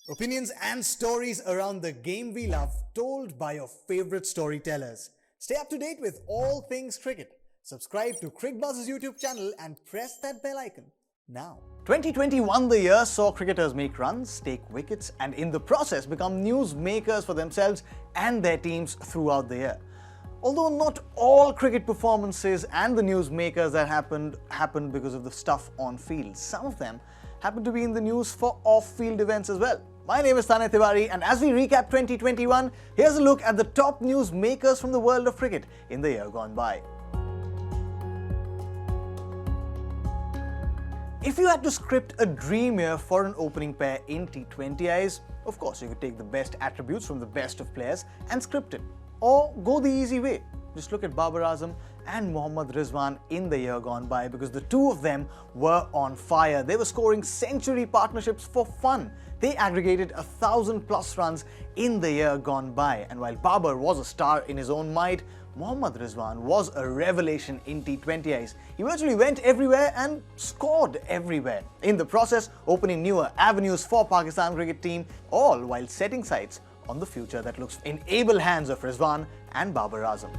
Opinions and stories around the game we love, told by your favorite storytellers. Stay up to date with all things cricket. Subscribe to Cricbuzz's YouTube channel and press that bell icon now. 2021, the year saw cricketers make runs, take wickets, and in the process become newsmakers for themselves and their teams throughout the year. Although not all cricket performances and the newsmakers that happened because of the stuff on field. Some of them happened to be in the news for off-field events as well. My name is Tanay Tiwari, and as we recap 2021, here's a look at the top newsmakers from the world of cricket in the year gone by. If you had to script a dream year for an opening pair in T20 eyes, of course you could take the best attributes from the best of players and script it. Or go the easy way. Just look at Babar Azam and Mohammad Rizwan in the year gone by, because the two of them were on fire. They were scoring century partnerships for fun. They aggregated 1,000+ runs in the year gone by. And while Babar was a star in his own might, Mohammad Rizwan was a revelation in T20 eyes. He virtually went everywhere and scored everywhere. In the process, opening newer avenues for Pakistan cricket team, all while setting sights on the future that looks in able hands of Rizwan and Babar Azam.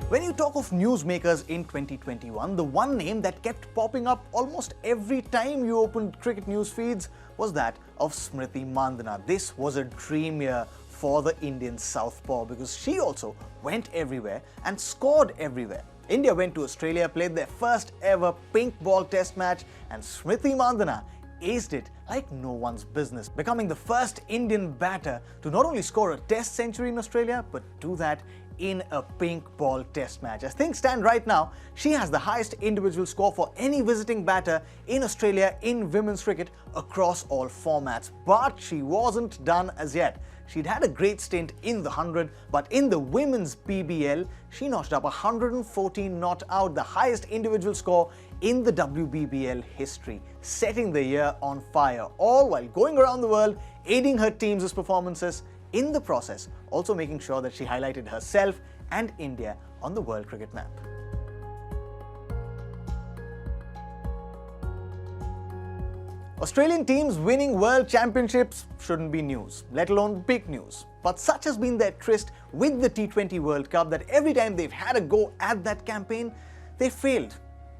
When you talk of newsmakers in 2021, the one name that kept popping up almost every time you opened cricket news feeds was that of Smriti Mandhana. This was a dream year for the Indian southpaw because she also went everywhere and scored everywhere. India went to Australia, played their first ever pink ball test match, and Smriti Mandhana aced it like no one's business, becoming the first Indian batter to not only score a test century in Australia, but do that in a pink ball test match. As things stand right now, she has the highest individual score for any visiting batter in Australia in women's cricket across all formats. But she wasn't done as yet. She'd had a great stint in the 100, but in the women's BBL, she notched up 114 not out, the highest individual score in the WBBL history, setting the year on fire, all while going around the world, aiding her team's performances, in the process also making sure that she highlighted herself and India on the world cricket map. Australian teams winning world championships shouldn't be news, let alone big news. But such has been their tryst with the T20 World Cup that every time they've had a go at that campaign, they failed.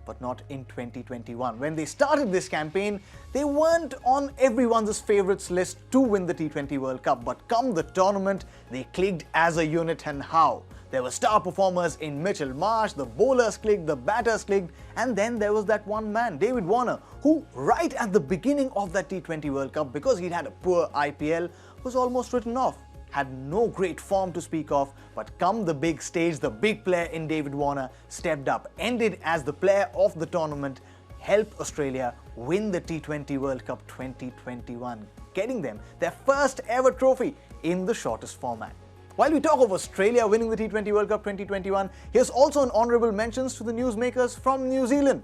But not in 2021. When they started this campaign, they weren't on everyone's favourites list to win the T20 World Cup. But come the tournament, they clicked as a unit, and how? There were star performers in Mitchell Marsh, the bowlers clicked, the batters clicked, and then there was that one man, David Warner, who right at the beginning of that T20 World Cup, because he'd had a poor IPL, was almost written off. Had no great form to speak of, but come the big stage, the big player in David Warner stepped up, ended as the player of the tournament, helped Australia win the T20 World Cup 2021, getting them their first ever trophy in the shortest format. While we talk of Australia winning the T20 World Cup 2021, here's also an honourable mentions to the newsmakers from New Zealand.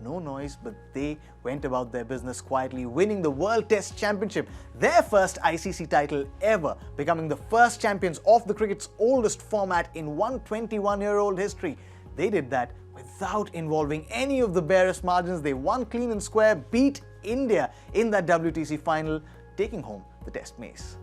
No noise, but they went about their business quietly, winning the World Test Championship, their first ICC title ever, becoming the first champions of the cricket's oldest format in 121-year-old history. They did that without involving any of the barest margins. They won clean and square, beat India in that WTC final, taking home the Test mace.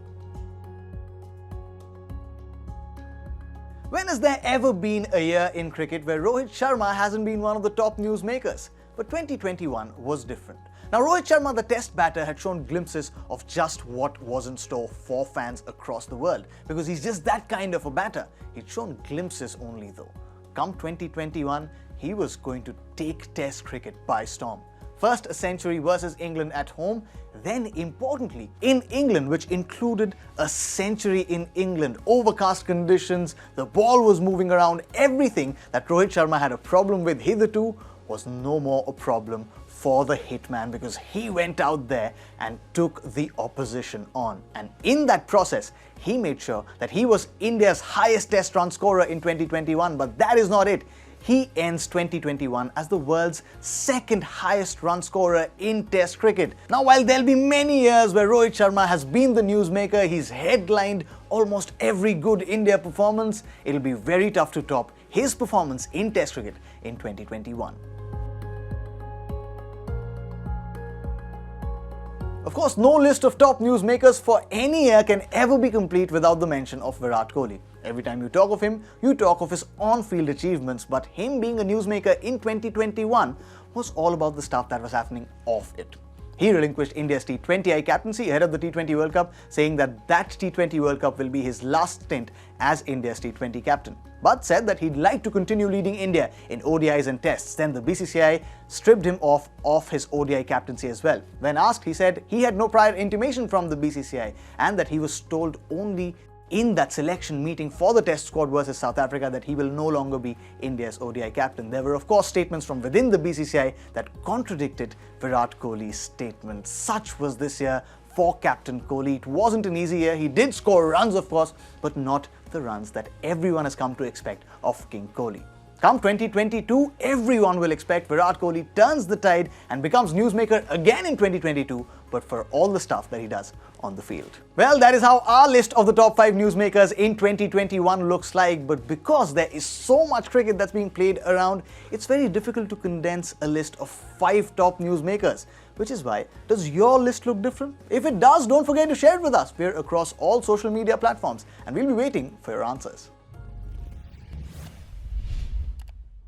When has there ever been a year in cricket where Rohit Sharma hasn't been one of the top newsmakers? But 2021 was different. Now, Rohit Sharma, the test batter, had shown glimpses of just what was in store for fans across the world, because he's just that kind of a batter. He'd shown glimpses only though. Come 2021, he was going to take test cricket by storm. First a century versus England at home, then importantly in England, which included a century in England, overcast conditions, the ball was moving around, everything that Rohit Sharma had a problem with hitherto was no more a problem for the hitman, because he went out there and took the opposition on. And in that process, he made sure that he was India's highest test run scorer in 2021, but that is not it. He ends 2021 as the world's second highest run scorer in Test cricket. Now, while there'll be many years where Rohit Sharma has been the newsmaker, he's headlined almost every good India performance, it'll be very tough to top his performance in Test cricket in 2021. Of course, no list of top newsmakers for any year can ever be complete without the mention of Virat Kohli. Every time you talk of him, you talk of his on-field achievements, but him being a newsmaker in 2021 was all about the stuff that was happening off it. He relinquished India's T20I captaincy ahead of the T20 World Cup, saying that T20 World Cup will be his last stint as India's T20 captain, but said that he'd like to continue leading India in ODIs and tests. Then the BCCI stripped him off his ODI captaincy as well. When asked, he said he had no prior intimation from the BCCI and that he was told only in that selection meeting for the test squad versus South Africa that he will no longer be India's ODI captain. There were of course statements from within the BCCI that contradicted Virat Kohli's statement. Such was this year for Captain Kohli. It wasn't an easy year. He did score runs of course, but not the runs that everyone has come to expect of King Kohli. Come 2022, everyone will expect Virat Kohli turns the tide and becomes newsmaker again in 2022, but for all the stuff that he does on the field. Well, that is how our list of the top 5 newsmakers in 2021 looks like, but because there is so much cricket that's being played around, it's very difficult to condense a list of 5 top newsmakers, which is why, does your list look different? If it does, don't forget to share it with us. We're across all social media platforms and we'll be waiting for your answers.